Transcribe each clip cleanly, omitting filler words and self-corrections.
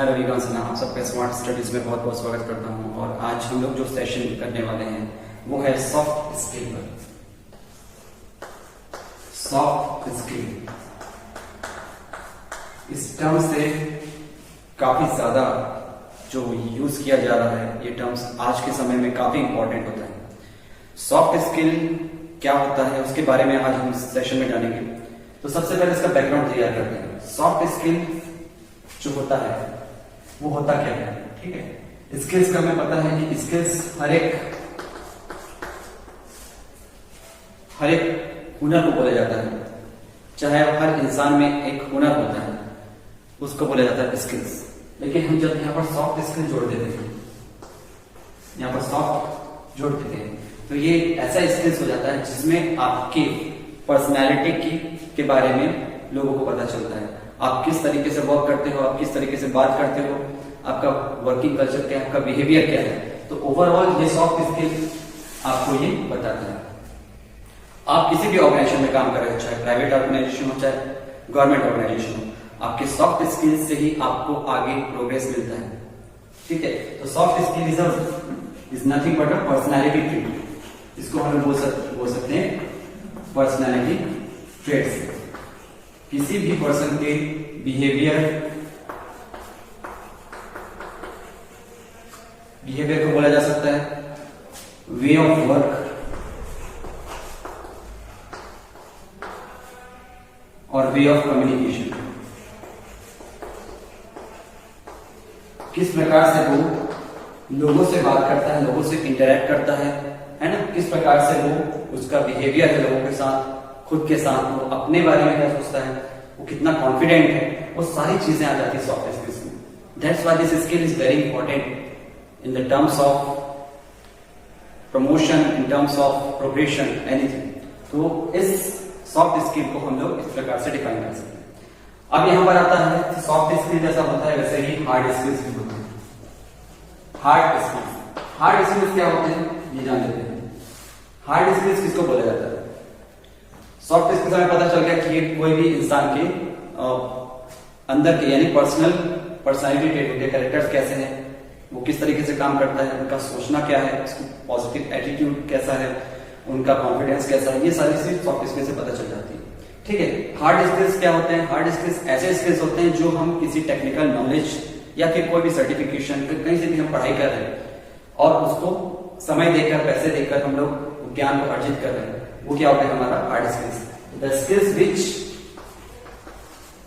मैं रविकांत सिन्हा आप सबका स्मार्ट स्टडीज में बहुत बहुत स्वागत करता हूं। और आज हम लोग जो सेशन करने वाले हैं वो है सॉफ्ट स्किल पर। सॉफ्ट स्किल इस टर्म से काफी ज्यादा जो यूज किया जा रहा है, ये टर्म्स आज के समय में काफी इंपॉर्टेंट होता है। सॉफ्ट स्किल क्या होता है उसके बारे में आज हम इस सेशन में जानेंगे। तो सबसे पहले इसका बैकग्राउंड तैयार करते हैं। सॉफ्ट स्किल जो होता है वो होता क्या है, ठीक है। स्किल्स का हमें पता है कि स्किल्स हर एक हुनर को बोला जाता है। चाहे हर इंसान में एक हुनर होता है उसको बोला जाता है स्किल्स। लेकिन हम जब यहाँ पर सॉफ्ट स्किल जोड़ देते हैं, यहाँ पर सॉफ्ट जोड़ देते हैं, तो ये ऐसा स्किल्स हो जाता है जिसमें आपकी पर्सनैलिटी के बारे में लोगों को पता चलता है। आप किस तरीके से वर्क करते हो, आप किस तरीके से बात करते हो, आपका वर्किंग कल्चर क्या है, आपका बिहेवियर क्या है। तो ओवरऑल ये सॉफ्ट स्किल आपको ये बताता है। आप किसी भी ऑर्गेनाइजेशन में काम कर रहे हो, चाहे प्राइवेट ऑर्गेनाइजेशन हो चाहे गवर्नमेंट ऑर्गेनाइजेशन हो, आपके सॉफ्ट स्किल्स से ही आपको आगे प्रोग्रेस मिलता है, ठीक है। तो soft skill is nothing but a personality trait. इसको हम बोल सकते हैं पर्सनैलिटी ट्रेट्स। किसी भी पर्सन के बिहेवियर को बोला जा सकता है वे ऑफ वर्क और वे ऑफ कम्युनिकेशन। किस प्रकार से वो लोगों से बात करता है, लोगों से इंटरेक्ट करता है ना। किस प्रकार से वो उसका बिहेवियर है लोगों के साथ, खुद के साथ, वो अपने बारे में क्या सोचता है, वो कितना कॉन्फिडेंट है, वो सारी चीजें आ जाती है सॉफ्ट स्किल्स में। That's why this skill is very important in the terms of promotion, in terms of progression, anything. तो इस सॉफ्ट स्किल को हम लोग इस प्रकार से डिफाइन कर सकते हैं। अब यहां पर आता है सॉफ्ट स्किल जैसा होता है वैसे ही हार्ड स्किल्स भी होते हैं। हार्ड स्किल्स क्या होते हैं ये जान लेते हैं। हार्ड स्किल्स किसको बोला जाता है? सॉफ्ट स्किल्स हमें पता चल गया कि ये कोई भी इंसान के अंदर के यानी पर्सनैलिटी ट्रेट होते हैं, कैरेक्टर्स कैसे हैं, वो किस तरीके से काम करता है, उनका सोचना क्या है, उसकी पॉजिटिव एटीट्यूड कैसा है, उनका कॉन्फिडेंस कैसा है, ये सारी चीज सॉफ्ट स्किल्स से पता चल जाती है, ठीक है। हार्ड स्किल्स क्या होते हैं? हार्ड स्किल्स ऐसे स्किल्स होते हैं जो हम किसी टेक्निकल नॉलेज या फिर कोई भी सर्टिफिकेशन कहीं से भी हम पढ़ाई कर रहे हैं और उसको समय देकर, पैसे देकर हम लोग ज्ञान को अर्जित कर रहे हैं, वो क्या होता है हमारा hard skills. The skills which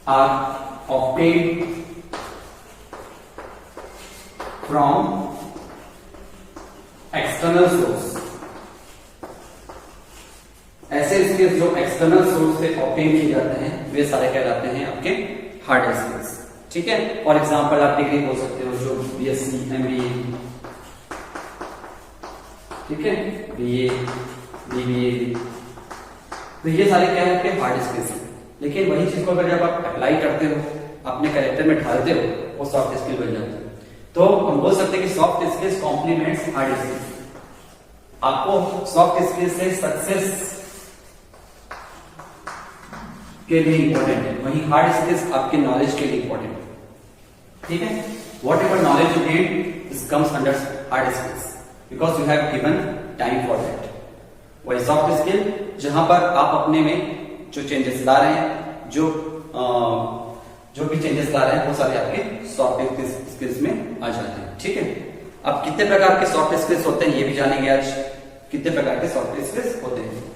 are obtained from external source. ऐसे स्किल्स जो एक्सटर्नल सोर्स से ऑब्टेन किए जाते हैं वे सारे कहलाते हैं आपके हार्ड स्किल्स, ठीक है। फॉर एग्जांपल आप डिग्री बोल सकते हो जो बीएससी, एमबीए, ठीक है, बीए, बीबीए, तो ये सारे क्या है कि हार्ड स्किल्स हैं। लेकिन वही चीज को अगर जब आप अप्लाई करते हो, अपने कैरेक्टर में ढालते हो, वो सॉफ्ट स्किल बन जाती है। तो हम बोल सकते हैं कि soft skills complements hard skills. आपको सॉफ्ट स्किल्स से सक्सेस के लिए इंपॉर्टेंट है, वही हार्ड स्किल्स आपके नॉलेज के लिए इंपॉर्टेंट है, ठीक है। What ever knowledge you gain this comes under hard skills because you have given time for that. वही सॉफ्ट स्किल जहां पर आप अपने में जो चेंजेस ला रहे हैं, जो भी चेंजेस ला रहे हैं वो सारे आपके सॉफ्ट स्किल्स में आ जाते हैं, ठीक है। अब कितने प्रकार के सॉफ्ट स्किल्स होते हैं ये भी जानेंगे आज। कितने प्रकार के सॉफ्ट स्किल्स होते हैं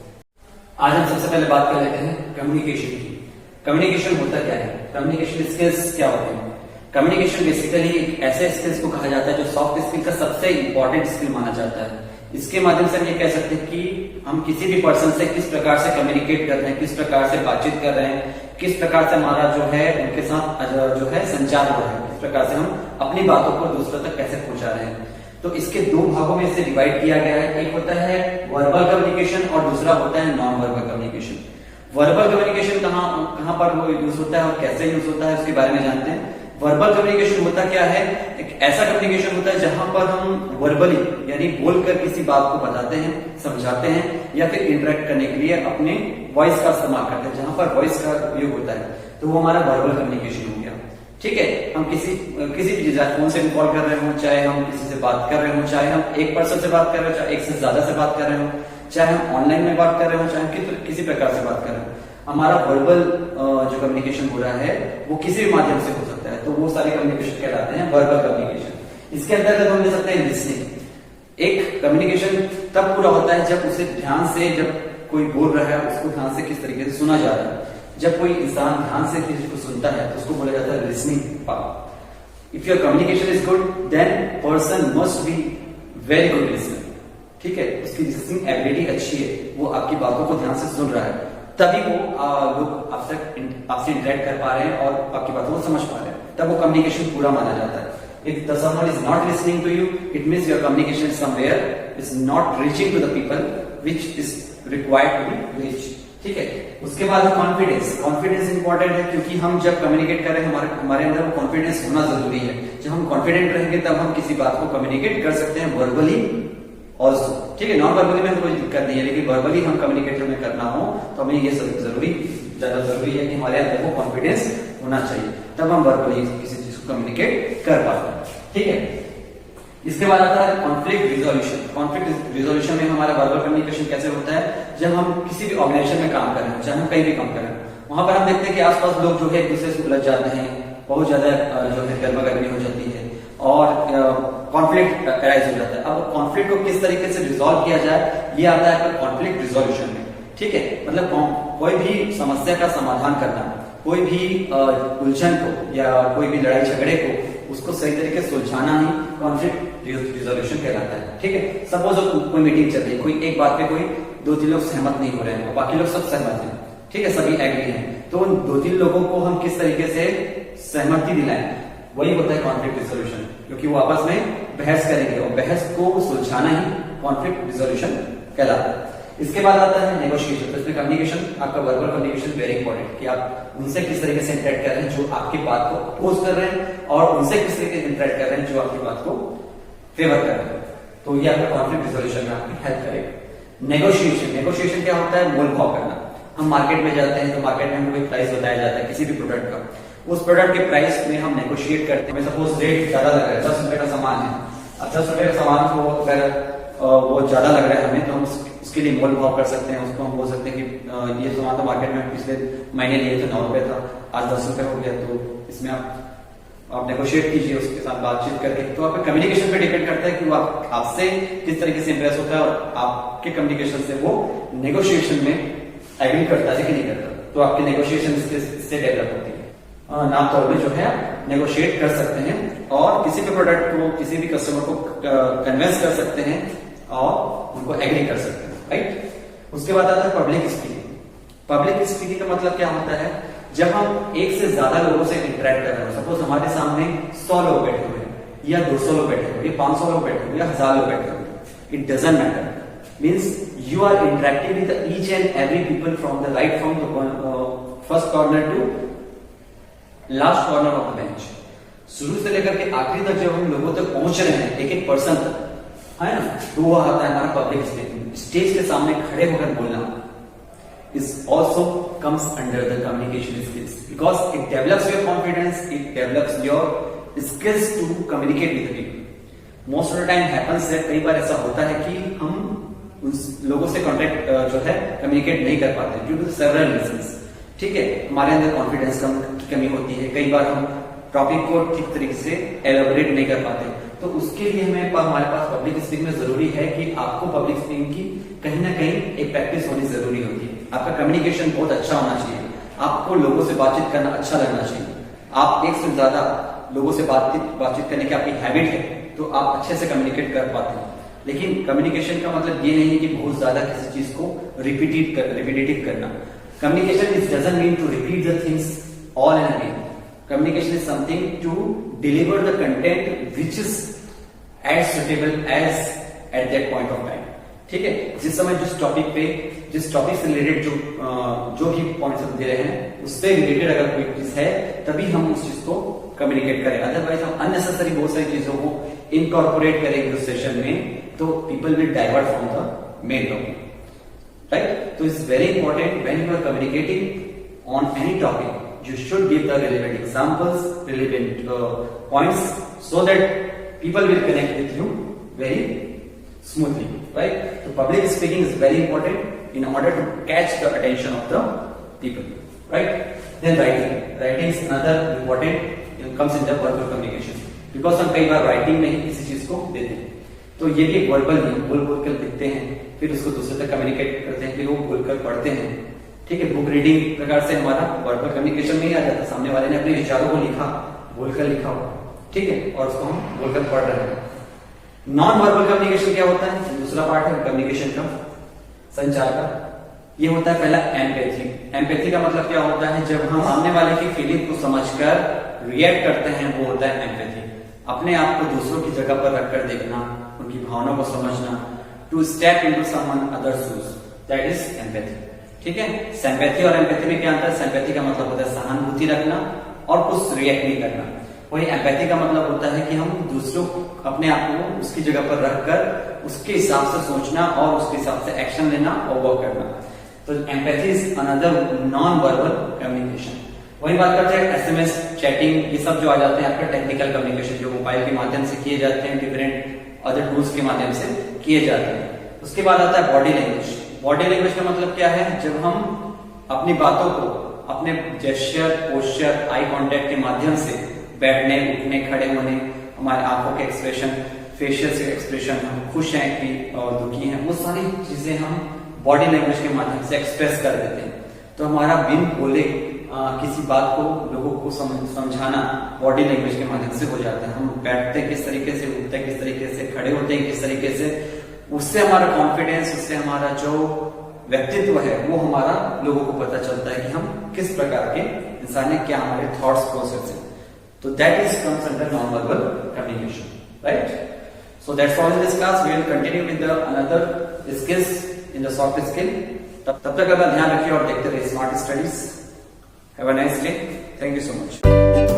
आज हम सबसे पहले बात कर लेते हैं कम्युनिकेशन की। कम्युनिकेशन होता क्या है? कम्युनिकेशन स्किल्स क्या होते हैं? कम्युनिकेशन बेसिकली एक ऐसे स्किल्स को कहा जाता है जो सॉफ्ट स्किल का सबसे इंपॉर्टेंट स्किल माना जाता है। इसके माध्यम से हम ये कह सकते हैं कि हम किसी भी पर्सन से किस प्रकार से कम्युनिकेट कर रहे हैं, किस प्रकार से बातचीत कर रहे हैं, किस प्रकार से हमारा जो है उनके साथ जो है संचार हो रहा है, किस प्रकार से हम अपनी बातों को दूसरों तक कैसे पहुंचा रहे हैं। तो इसके दो भागों में इसे डिवाइड किया गया है। एक होता है वर्बल कम्युनिकेशन और दूसरा होता है non verbal communication. Verbal communication कहां पर वो यूज होता है और कैसे यूज होता है उसके बारे में जानते हैं। वर्बल कम्युनिकेशन होता क्या है? एक ऐसा कम्युनिकेशन होता है जहां पर हम वर्बली यानी बोलकर किसी बात को बताते हैं, समझाते हैं या फिर इंटरेक्ट करने के लिए अपने वॉइस का इस्तेमाल करते हैं, जहां पर वॉइस का उपयोग होता है, तो वो हमारा वर्बल कम्युनिकेशन हो गया। ठीक है, हम किसी भी फोन से कॉल कर रहे हो, चाहे हम किसी से बात कर रहे हो, चाहे हम एक पर्सन से बात कर रहे हो, चाहे एक से ज्यादा से बात कर रहे हो, चाहे हम ऑनलाइन में बात कर रहे हो, चाहे किसी प्रकार से बात कर रहे हो, हमारा वर्बल जो कम्युनिकेशन हो रहा है वो किसी भी माध्यम से हो सकता है, तो वो सारे कम्युनिकेशन कहलाते हैं वर्बल कम्युनिकेशन। इसके अंतर्गत हम ले सकते हैं लिसनिंग। एक कम्युनिकेशन तब पूरा होता है जब उसे ध्यान से, जब कोई बोल रहा है उसको ध्यान से किस तरीके से सुना जा रहा है। जब कोई इंसान ध्यान से किसी को सुनता है तो उसको बोला जाता है listening power. If your communication is good then person must be very good listener. ठीक है, उसकी लिसनिंग एबिलिटी अच्छी है, वो आपकी बातों को ध्यान से सुन रहा है, तभी वो लोग आपसे इंटरेक्ट कर पा रहे हैं और आपकी बातों को समझ पा रहे हैं, तब वो कम्युनिकेशन पूरा माना जाता है। If the someone is not listening to you, it means your communication is somewhere is not reaching to the people which is required to be reached. ठीक है, उसके बाद है कॉन्फिडेंस। कॉन्फिडेंस इंपॉर्टेंट है क्योंकि हम जब कम्युनिकेट कर रहे हैं हमारे अंदर वो कॉन्फिडेंस होना जरूरी है। जब हम कॉन्फिडेंट रहेंगे तब हम किसी बात को कम्युनिकेट कर सकते हैं वर्बली ऑल्सो। ठीक है, नॉन वर्बली में हमें कोई दिक्कत नहीं है, लेकिन वर्बली हम कम्युनिकेट में करना हो तो हमें ये ज्यादा जरूरी है कि हमारे अंदर वो कॉन्फिडेंस होना चाहिए, तब हम वर्बली किसी चीज को कम्युनिकेट कर पाते हैं। ठीक है, इसके बाद आता है कॉन्फ्लिक्ट रिजोल्यूशन। कॉन्फ्लिक्ट रिजोल्यूशन में हमारा वर्बल कम्युनिकेशन कैसे होता है, जब हम किसी भी ऑर्गेनाइजेशन में काम कर रहे हैं, चाहे हम कहीं भी काम कर रहे हैं, वहां पर हम देखते हैं कि आसपास लोग जो है एक दूसरे से उलझ जाते हैं, बहुत ज्यादा जो है गर्मा गर्मी हो जाती है और कॉन्फ्लिक्ट अराइज हो जाता है। अब कॉन्फ्लिक्ट को किस तरीके से रिजोल्व किया जाए, ये आता है कॉन्फ्लिक्ट रिजोल्यूशन में। ठीक है, मतलब कोई भी समस्या का समाधान करना, कोई भी उलझन को या कोई भी लड़ाई झगड़े को उसको सही तरीके से सुलझाना ही कॉन्फ्लिक्ट रिजोल्यूशन कहलाता है। ठीक है, सपोज कोई मीटिंग चल रही है, कोई एक बात पे कोई 2-3 लोग सहमत नहीं हो रहे हैं और बाकी लोग सब सहमत हैं, ठीक है, सभी एग्री हैं, तो उन 2-3 लोगों को हम किस तरीके से सहमति दिलाएं, वही होता है कॉन्फ्लिक्ट रिजोल्यूशन, क्योंकि वो आपस में बहस करेंगे और बहस को सुलझाना ही कॉन्फ्लिक्ट रिजोल्यूशन कहलाता है। इसके बाद आता है नेगोशिएशन। तो इसमें कम्युनिकेशन, आपका वर्बल कम्युनिकेशन वेरी इंपॉर्टेंट, कि आप उनसे किस तरीके से इंटरेक्ट कर रहे हैं जो आपकी बात को अपोज कर रहे हैं, और उनसे किस तरीके से इंटरेक्ट कर रहे हैं जो आपकी बात को फेवर कर रहे हैं। तो ये आपका कॉन्फ्लिक्ट रिजोल्यूशन में आपकी हेल्प करेगा। नेगोशिएशन, नेगोशिएशन क्या होता है, मोल भाव करना। हम मार्केट में जाते हैं तो मार्केट में हमें कोई प्राइस बताया जाता है किसी भी प्रोडक्ट का, उस प्रोडक्ट के प्राइस में हम नेगोशिएट करते हैं। सपोज रेट ज्यादा लग रहा है, 10 रुपए का सामान है, अब 10 रुपए का सामान को अगर वो ज्यादा लग रहा है हमें, तो हम उसके लिए मोल भाव कर सकते हैं। उसको हम बोल सकते हैं कि ये सामान तो मार्केट में पिछले महीने लिए थे 9 रुपए था, आज 10 रुपए हो गया, तो इसमें आप नेगोशिएट कीजिए उसके साथ बातचीत करके। तो आपके कम्युनिकेशन पे डिपेंड करता है कि वो आपसे किस तरीके से इंप्रेस होता है और आपके कम्युनिकेशन से वो नेगोशिएशन में एग्री करता है कि नहीं करता, तो आपकी नेगोशिएशन इससे डेवलप होती है। नाम तौर में जो है नेगोशिएट कर सकते हैं और किसी भी प्रोडक्ट को, किसी भी कस्टमर को कन्विंस कर सकते हैं और उनको एग्री कर सकते हैं, राइट। उसके बाद आता है पब्लिक स्पीकिंग। पब्लिक स्पीकिंग का मतलब क्या होता है, जब हम एक से ज्यादा लोगों से इंटरेक्ट कर रहे हो, सपोज हमारे सामने 100 लोग बैठे हुए हैं या 200 लोग बैठे हुए, या 500 लोग बैठे हुए, या 1000 लोग बैठे हुए, it doesn't matter, means you are interacting with each and every people from the right from the first corner to last corner of the bench. शुरू से लेकर के आखिरी तक जब हम लोगों तक पहुंच रहे हैं, एक एक पर्सन तक, है ना, तो वो आता है हमारा पब्लिक स्पीकिंग। स्टेज के सामने खड़े होकर बोलना is also comes under the communication skills, because it develops your confidence, it develops your skills to communicate with people. Most of the time happens that कई बार ऐसा होता है कि हम उन लोगों से कॉन्टेक्ट जो है कम्युनिकेट नहीं कर पाते ड्यू टू सेवरल रीजंस। ठीक है, हमारे अंदर कॉन्फिडेंस की कमी होती है, कई बार हम टॉपिक को ठीक तरीके से एलोबरेट नहीं कर पाते, तो उसके लिए हमारे पास पब्लिक स्पीकिंग में जरूरी है कि आपको पब्लिक स्पीकिंग की कहीं ना कहीं एक प्रैक्टिस होनी जरूरी होती है। आपका कम्युनिकेशन बहुत अच्छा होना चाहिए, आपको लोगों से बातचीत करना अच्छा लगना चाहिए, आप एक से ज्यादा लोगों से बातचीत करने की आपकी हैबिट है तो आप अच्छे से कम्युनिकेट कर पाते हैं। लेकिन कम्युनिकेशन का मतलब ये नहीं है कि बहुत ज्यादा किसी चीज को रिपीटेटिव करना। Communication is doesn't mean to repeat the things all and again. Communication is something to deliver the content which is as suitable as at that point of time. ठीक है, जिस समय जिस टॉपिक से रिलेटेड जो भी points हम दे रहे हैं उससे रिलेटेड अगर कोई चीज है तभी हम उस चीज को कम्युनिकेट करें। अदरवाइज हम अननेसेसरी बहुत सारी चीजों को इनकॉर्पोरेट करेंगे उस सेशन में, तो people will divert from the main topic, right. तो it's very important when you are communicating on any topic you should give the relevant examples, relevant points, so that people will connect with you very smoothly, right? So public speaking is very important in order to catch the attention of the people, right? Then writing is another important, comes in the verbal communication, because हम कई बार writing में ही किसी चीज को देते हैं, तो ये भी एक वर्बल ही बोल कर लिखते हैं, फिर उसको दूसरे तक कम्युनिकेट करते हैं, फिर वो बोलकर पढ़ते हैं, ठीक है। बुक रीडिंग प्रकार से हमारा वर्बल कम्युनिकेशन में ही आ जाता है, सामने वाले ने अपने विचारों को लिखा, बोलकर लिखा हो, ठीक है, और उसको हम बोलकर पढ़ रहे हैं। नॉन वर्बल कम्युनिकेशन क्या होता है, दूसरा पार्ट है कम्युनिकेशन का, संचार का। ये होता है पहला एम्पैथी। एम्पैथी का मतलब क्या होता है, जब हम सामने वाले की फीलिंग को समझकर रिएक्ट करते हैं, वो होता है एम्पैथी। अपने आप को दूसरों की जगह पर रखकर देखना, उनकी भावनाओं को समझना, to step into someone other shoes, that is empathy, ठीक है। सिंपैथी और एम्पैथी में क्या अंतर है, सिंपैथी का मतलब होता है सहानुभूति रखना और कुछ रिएक्ट नहीं करना, वही एम्पैथी का मतलब होता है कि हम दूसरों अपने आप को उसकी जगह पर रखकर उसके हिसाब से सोचना और उसके हिसाब से एक्शन लेना और वर्क करना। तो empathy is another non verbal communication. वही बात करते हैं एसएमएस, चैटिंग, ये सब जो आ जाते हैं आपका टेक्निकल कम्युनिकेशन, जो मोबाइल के माध्यम से किए जाते हैं, डिफरेंट अदर टूल्स के माध्यम से किए जाते हैं। उसके बाद आता है बॉडी लैंग्वेज। बॉडी लैंग्वेज का मतलब क्या है, जब हम अपनी बातों को अपने जेस्चर, पोस्चर, आई कांटेक्ट के माध्यम से बैठने, उठने, खड़े होने, हमारे आंखों के एक्सप्रेशन, फेशियल एक्सप्रेशन, हम खुश हैं कि और दुखी हैं, वो सारी चीजें हम बॉडी लैंग्वेज के माध्यम से एक्सप्रेस कर देते हैं। तो हमारा बिन बोले किसी बात को लोगों को समझाना बॉडी लैंग्वेज के माध्यम से हो जाता है। हम बैठते किस तरीके से, उठते किस तरीके से, खड़े होते हैं किस तरीके से, उससे हमारा कॉन्फिडेंस, उससे हमारा जो व्यक्तित्व है वो हमारा लोगों को पता चलता है कि हम किस प्रकार के इंसान है, क्या हमारे थॉट्स प्रोसेस है। तो that is comes under non verbal communication, right. So that's all in this class. We will continue with another skills in the soft skill. तब तक अपना ध्यान रखिए और देखते रहिए smart studies. Have a nice day. Thank you so much.